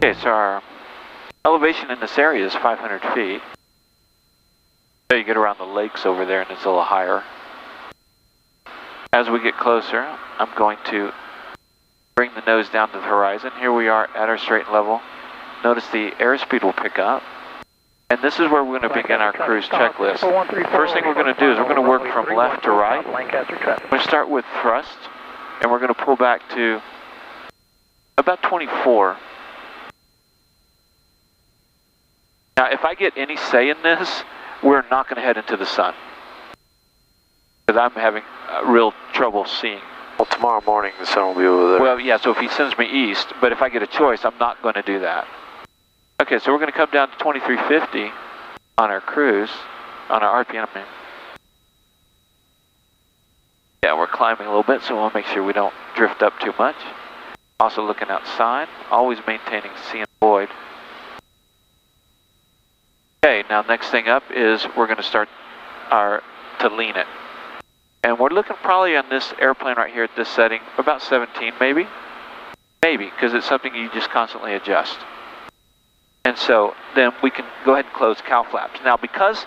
Okay, so our elevation in this area is 500 feet. So you get around the lakes over there and it's a little higher. As we get closer, I'm going to bring the nose down to the horizon. Here we are at our straight level. Notice the airspeed will pick up. And this is where we're going to begin our cruise checklist. First thing we're going to do is we're going to work from left to right. We're going to start with thrust, and we're going to pull back to about 24. Now, if I get any say in this, we're not going to head into the sun, because I'm having real trouble seeing. Well, tomorrow morning the sun will be over there. Well, yeah, so if he sends me east, but if I get a choice, I'm not going to do that. Okay, so we're going to come down to 2350 on our cruise, on our RPM. Yeah, we're climbing a little bit, so we'll make sure we don't drift up too much. Also looking outside, always maintaining sea and void. Okay, now next thing up is we're going to start to lean it. And we're looking probably on this airplane right here at this setting, about 17 maybe. Maybe, because it's something you just constantly adjust. And so then we can go ahead and close cow flaps. Now because,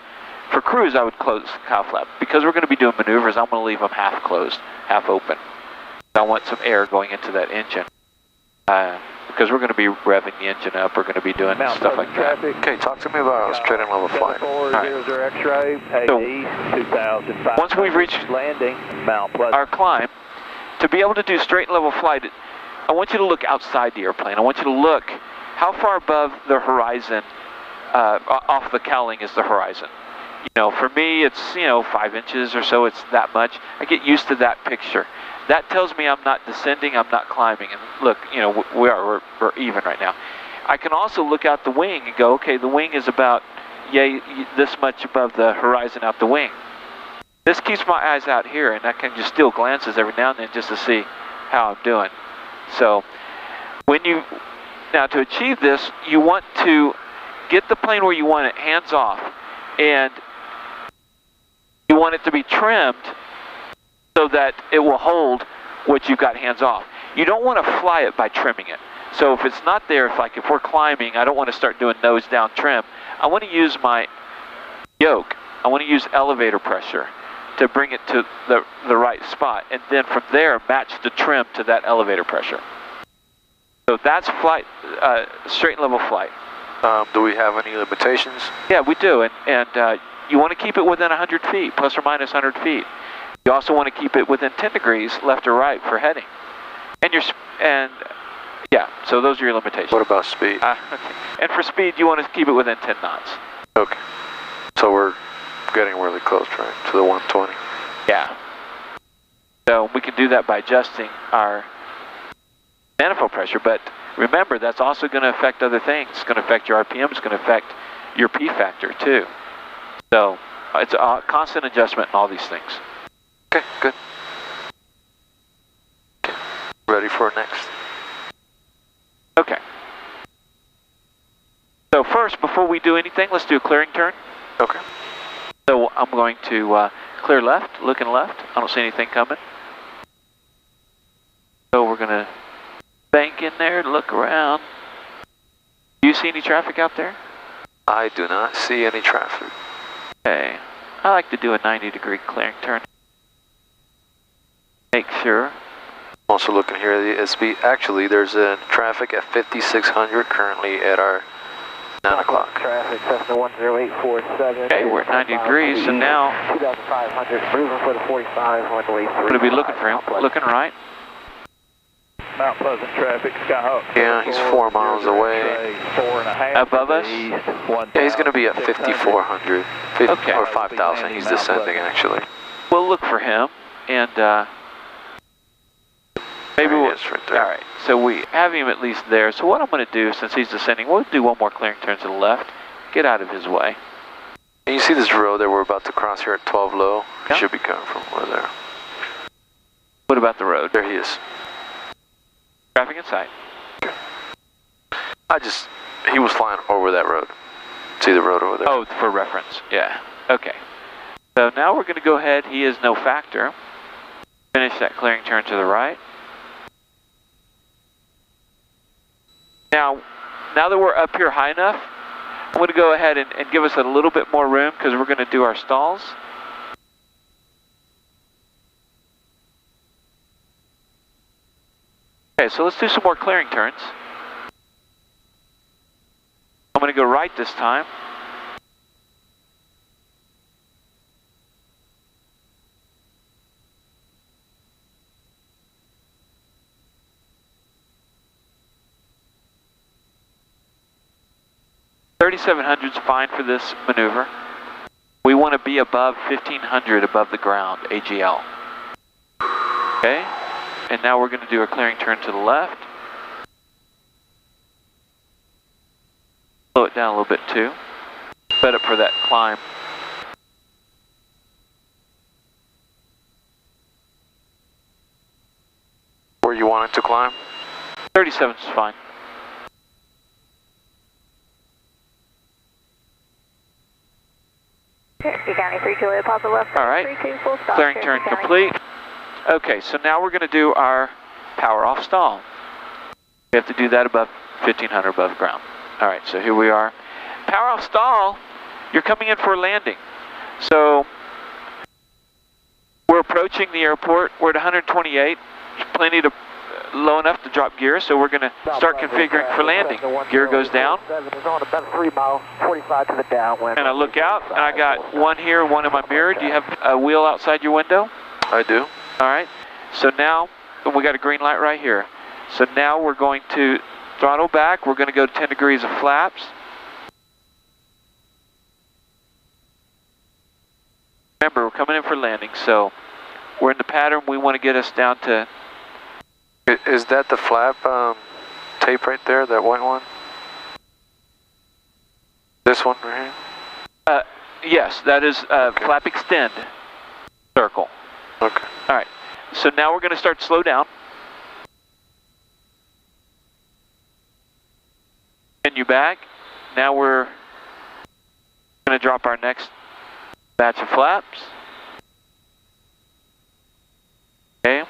for cruise I would close cow flap. Because we're going to be doing maneuvers, I'm going to leave them half closed, half open. I want some air going into that engine. Because we're going to be revving the engine up, we're going to be doing stuff like that. Okay, talk to me about straight and level flight. So, once we've reached our climb, to be able to do straight and level flight, I want you to look outside the airplane. I want you to look how far above the horizon, off the cowling is the horizon. You know, for me, it's, 5 inches or so, it's that much. I get used to that picture. That tells me I'm not descending, I'm not climbing. And look, we're even right now. I can also look out the wing and go, okay, the wing is about, this much above the horizon out the wing. This keeps my eyes out here, and I can just steal glances every now and then just to see how I'm doing. So, now to achieve this, you want to get the plane where you want it, hands off, and you want it to be trimmed so that it will hold what you've got hands off. You don't want to fly it by trimming it. So if it's not there, if we're climbing, I don't want to start doing nose down trim. I want to use my yoke. I want to use elevator pressure to bring it to the right spot, and then from there match the trim to that elevator pressure. So that's flight, straight and level flight. Do we have any limitations? Yeah, we do, and you want to keep it within 100 feet, plus or minus 100 feet. You also want to keep it within 10 degrees left or right for heading. Yeah, so those are your limitations. What about speed? Okay. And for speed, you want to keep it within 10 knots. Okay. So we're getting really close, right, to the 120? Yeah. So we can do that by adjusting our manifold pressure, but remember, that's also going to affect other things. It's going to affect your RPM, it's going to affect your P factor too. So it's a constant adjustment in all these things. Okay, good. Okay. Ready for next? Okay. So first, before we do anything, let's do a clearing turn. Okay. So I'm going to clear left, looking left. I don't see anything coming. So we're going to bank in there, look around. Do you see any traffic out there? I do not see any traffic. Okay. I like to do a 90-degree clearing turn. Make sure. Also looking here at the SB. Actually, there's a traffic at 5600 currently at our 9 o'clock. Traffic, Cessna 10847. Okay, we're at 90 degrees, so now 2500, moving for the 45, on the way through. I'm going to be looking for him, looking right. Mount Pleasant traffic, Skyhawk. Yeah, he's 4 miles away. 4.5. Above us? Yeah, he's going to be at 5400. Okay. Or 5000. He's descending, actually. We'll look for him, and maybe we'll... Right there. All right, so we have him at least there. So what I'm going to do, since he's descending, we'll do one more clearing turn to the left, get out of his way. And you see this road that we're about to cross here at 12 low? Yeah. He should be coming from over there. What about the road? There he is. Traffic in sight. He was flying over that road. See the road over there? Oh, for reference, yeah. Okay. So now we're going to go ahead, he is no factor. Finish that clearing turn to the right. Now now that we're up here high enough, I'm going to go ahead and give us a little bit more room because we're going to do our stalls. Okay, so let's do some more clearing turns. I'm going to go right this time. $3,700 is fine for this maneuver. We want to be above 1,500 above the ground, AGL. Okay, and now we're going to do a clearing turn to the left. Slow it down a little bit too. Sped up for that climb. Where you want it to climb? 37 is fine. You got me 3 Juliet, Papa left. All right, 3-2, full stop. clearing turn complete. Okay, so now we're going to do our power off stall. We have to do that above 1,500 above ground. All right, so here we are. Power off stall, you're coming in for a landing. So we're approaching the airport. We're at 128. Plenty to low enough to drop gear, so we're going to start configuring for landing. Gear goes down. On about 3 miles, 45 to the downwind. And I look out, and I got one here, one in my mirror. Do you have a wheel outside your window? I do. All right. So now, we got a green light right here. So now we're going to throttle back. We're going to go to 10 degrees of flaps. Remember, we're coming in for landing, so we're in the pattern. We want to get us down to... Is that the flap tape right there, that white one? This one right here? Yes, that is Okay. flap extend circle. Okay. All right, so now we're going to start to slow down. And you back. Now we're going to drop our next batch of flaps. Okay.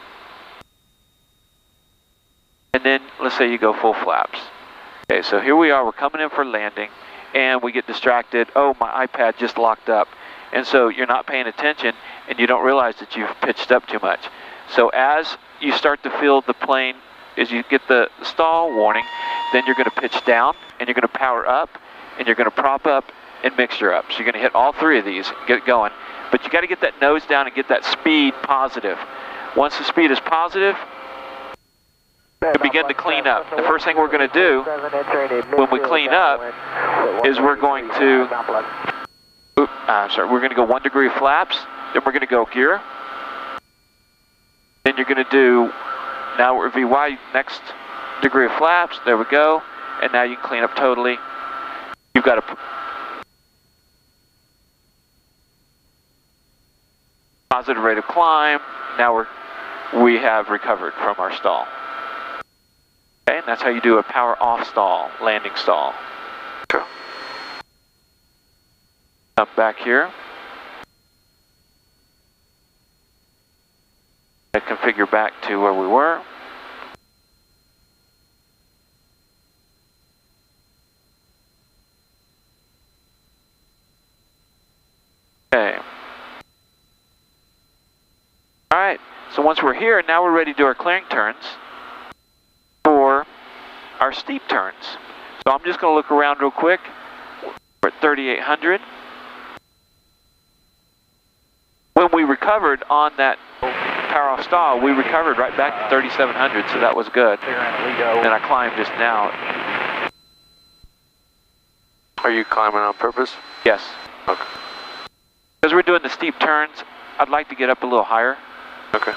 And then let's say you go full flaps. Okay, so here we are, we're coming in for landing and we get distracted. Oh, my iPad just locked up. And so you're not paying attention and you don't realize that you've pitched up too much. So as you start to feel the plane, as you get the stall warning, then you're going to pitch down and you're going to power up and you're going to prop up and mixture up. So you're going to hit all three of these and get it going. But you got to get that nose down and get that speed positive. Once the speed is positive, to begin to clean up. The first thing we're going to do when we clean up is we're going to, we're going to go 1 degree flaps, then we're going to go gear, then you're going to do, now we're VY, next degree of flaps, there we go, and now you can clean up totally. You've got a positive rate of climb, now we have recovered from our stall. Okay, and that's how you do a power off stall, landing stall. Okay. Come back here. And configure back to where we were. Okay. All right, so once we're here, now we're ready to do our clearing turns for our steep turns. So I'm just going to look around real quick. We're at 3,800. When we recovered on that power off stall, we recovered right back to 3,700, so that was good. And I climbed just now. Are you climbing on purpose? Yes. Okay. Because we're doing the steep turns, I'd like to get up a little higher. Okay.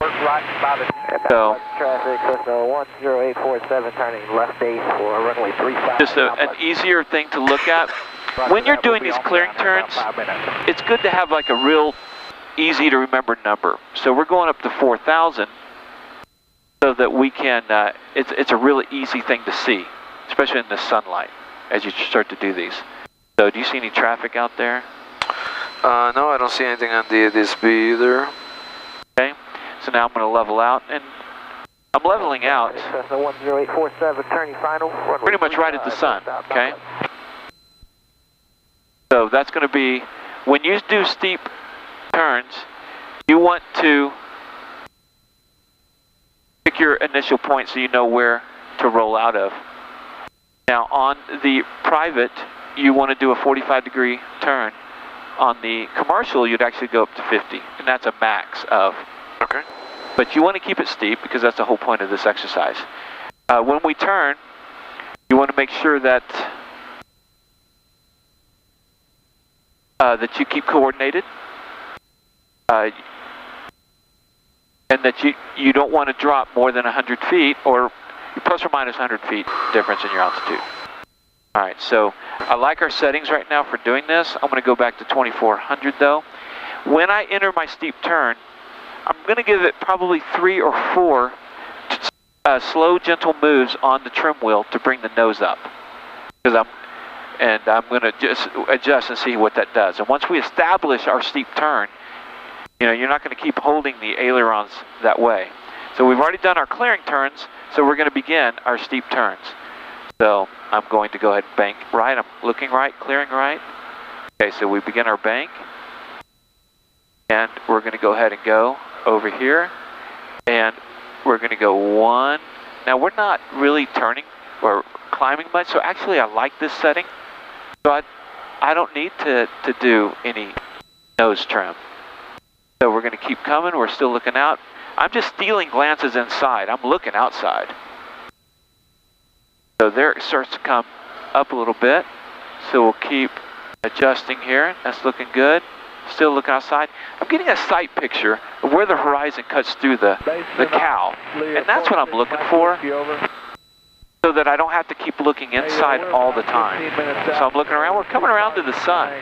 Right by the So, traffic, Cessna 10847 turning left base for runway 35. just an easier thing to look at. When you're doing these clearing turns, it's good to have like a real easy to remember number. So we're going up to 4,000 so that we can, it's a really easy thing to see, especially in the sunlight as you start to do these. So do you see any traffic out there? No, I don't see anything on the DSB either. Okay, so now I'm going to level out and I'm leveling out Cessna 10847, turning final. pretty much right at the sun, okay? So that's going to be, when you do steep turns, you want to pick your initial point so you know where to roll out of. Now on the private, you want to do a 45-degree turn. On the commercial, you'd actually go up to 50, and that's a max of. Okay. But you want to keep it steep because that's the whole point of this exercise. When we turn, you want to make sure that that you keep coordinated, and that you don't want to drop more than 100 feet, or plus or minus 100 feet difference in your altitude. All right, so I like our settings right now for doing this. I'm going to go back to 2400 though. When I enter my steep turn, I'm going to give it probably 3 or 4 slow, gentle moves on the trim wheel to bring the nose up. I'm going to just adjust and see what that does. And once we establish our steep turn, you know, you're not going to keep holding the ailerons that way. So we've already done our clearing turns, so we're going to begin our steep turns. So I'm going to go ahead and bank right. I'm looking right, clearing right. Okay, so we begin our bank. And we're going to go ahead and go over here. And we're going to go 1. Now we're not really turning or climbing much, so actually I like this setting. So I don't need to do any nose trim. So we're going to keep coming. We're still looking out. I'm just stealing glances inside. I'm looking outside. So there it starts to come up a little bit. So we'll keep adjusting here. That's looking good. Still looking outside. I'm getting a sight picture of where the horizon cuts through the cow. And that's what I'm looking for, so that I don't have to keep looking inside all the time. So I'm looking around. We're coming around to the sun.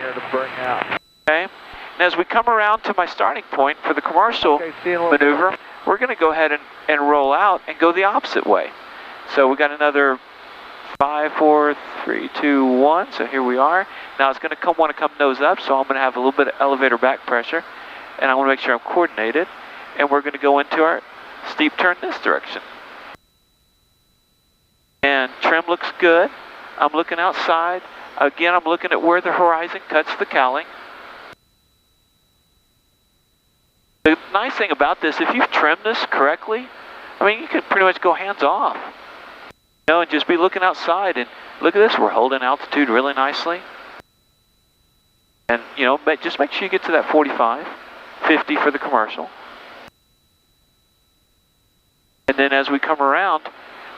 Okay? And as we come around to my starting point for the commercial maneuver, we're going to go ahead and roll out and go the opposite way. So we got another 5, 4, 3, 2, 1. So here we are. Now it's going to want to come nose up, so I'm going to have a little bit of elevator back pressure, and I want to make sure I'm coordinated. And we're going to go into our steep turn this direction. And trim looks good. I'm looking outside. Again, I'm looking at where the horizon cuts the cowling. The nice thing about this, if you've trimmed this correctly, I mean, you can pretty much go hands off. You know, and just be looking outside, and look at this, we're holding altitude really nicely. And, you know, just make sure you get to that 45, 50 for the commercial. And then as we come around,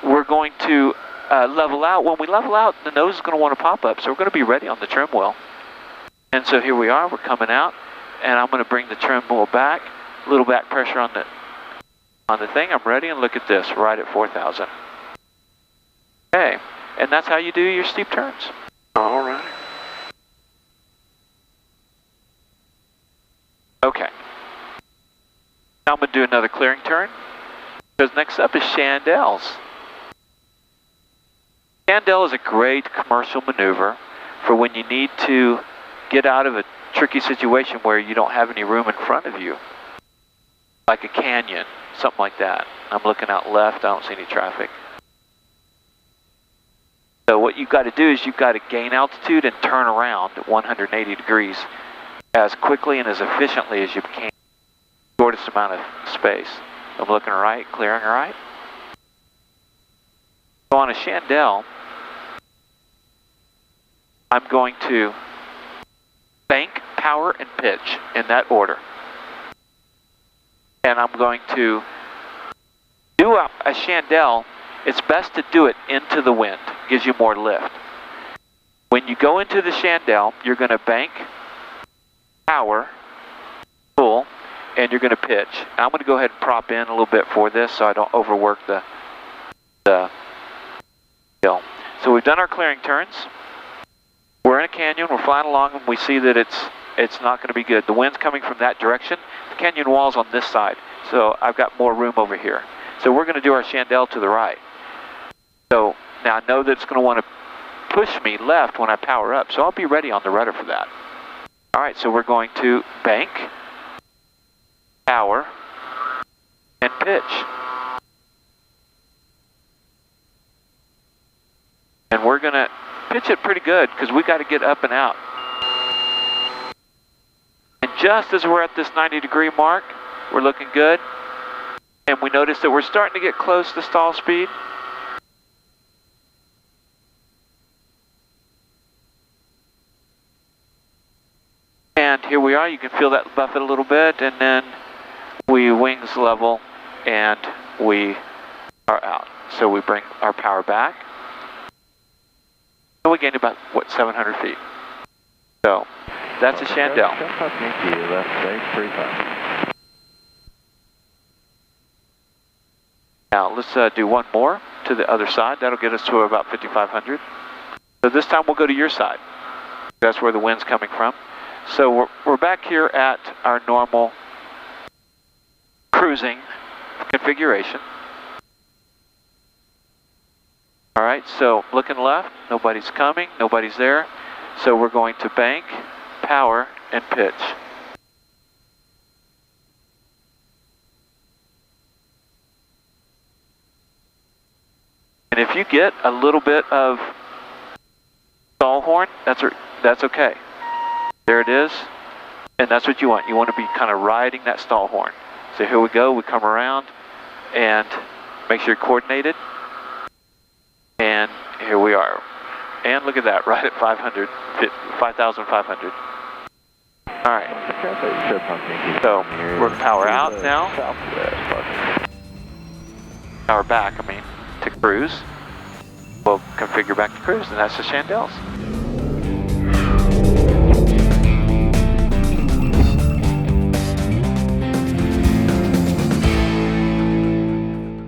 we're going to level out. When we level out, the nose is going to want to pop up, so we're going to be ready on the trim wheel. And so here we are, we're coming out, and I'm going to bring the trim wheel back, a little back pressure on the thing. I'm ready, and look at this, right at 4,000. Okay, and that's how you do your steep turns. All right. Okay. Now I'm going to do another clearing turn, because next up is Chandelles. Chandelle is a great commercial maneuver for when you need to get out of a tricky situation where you don't have any room in front of you, like a canyon, something like that. I'm looking out left, I don't see any traffic. So what you've got to do is you've got to gain altitude and turn around at 180 degrees as quickly and as efficiently as you can, shortest amount of space. I'm looking right, clearing right. So on a Chandelle, I'm going to bank, power, and pitch in that order. And I'm going to do a Chandelle. It's best to do it into the wind. Gives you more lift. When you go into the Chandelle, you're going to bank, power, pull, and you're going to pitch. And I'm going to go ahead and prop in a little bit for this so I don't overwork the hill. So we've done our clearing turns. We're in a canyon. We're flying along, and we see that it's not going to be good. The wind's coming from that direction. The canyon wall's on this side, so I've got more room over here. So we're going to do our Chandelle to the right. So now I know that it's going to want to push me left when I power up, so I'll be ready on the rudder for that. All right, so we're going to bank, power, and pitch. And we're gonna pitch it pretty good because we got to get up and out. And just as we're at this 90-degree mark, we're looking good. And we notice that we're starting to get close to stall speed. And here we are, you can feel that buffet a little bit, and then we wings level and we are out. So we bring our power back. And we gained about, 700 feet. So that's a Chandelle. Now let's do one more to the other side. That'll get us to about 5,500. So this time we'll go to your side. That's where the wind's coming from. So we're back here at our normal cruising configuration. All right, so looking left, nobody's coming, nobody's there. So we're going to bank, power, and pitch. And if you get a little bit of stall horn, that's okay. There it is, and that's what you want. You want to be kind of riding that stall horn. So here we go, we come around and make sure you're coordinated. And here we are. And look at that, right at 5,500. All right. So we're going to power out now. Power back, to cruise. We'll configure back to cruise, and that's the Chandelles.